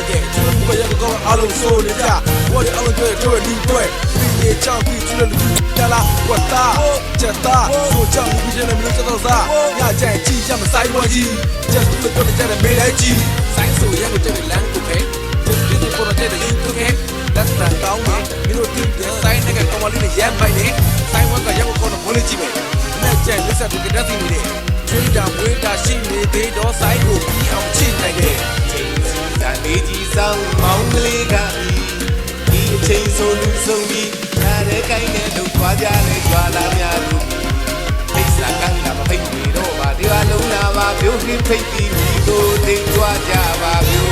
ရဲ့ကျွန်တော်ဘုရားကောင်းအားလုံးဆိုနေကြဝါရီအားလုံးတို့လူတွေဒီချောင်းပြီးကျွလို့လူတလာဝတ်တာချက်တာဆိုချောင်းပြီးတဲ့မျိုးတော့စားညကြင်ကြည့်ရမဆိုင်ဝကြီးချက်လို့တော့တဲ့မေးလိုက်ကြည့်ဆိုင်ဆိုရတဲ့လမ်းကိုပဲဒီပေါ်တဲ့ယူကိုပဲလက်တန်တောင်းနေမျိုးတိတဲ့ဆိုင်နဲ့ကမလေးနဲ့ရမ်းပိုက်နေဆိုင်ဝက်ကရောက်တော့မလေးကြည့်မယ်လက်ကျန်လက်ဆက်ကိုတက်စီနေတယ်ကျွေးတာမွေးတာရှိနေသေးတော့ဆိုင်ကိုပြီးအောင်ချိနိုင်တယ်ဇာနေကြီးဆောင်မောင်းကလေးကဒီအချိန်ဆိုလူဆုံးပြီးနားတဲ့ကိုင်းနဲ့လှုပ်သွားကြလေကြွာလာများလို့ဖိတ်စာကန်းလာမဖိတ်နေတော့ပါဒီဟာလုံးလာပါပြိုးခင်းဖိတ်ပြီးဒီကိုတိတ်ကြွားကြပါပြိုး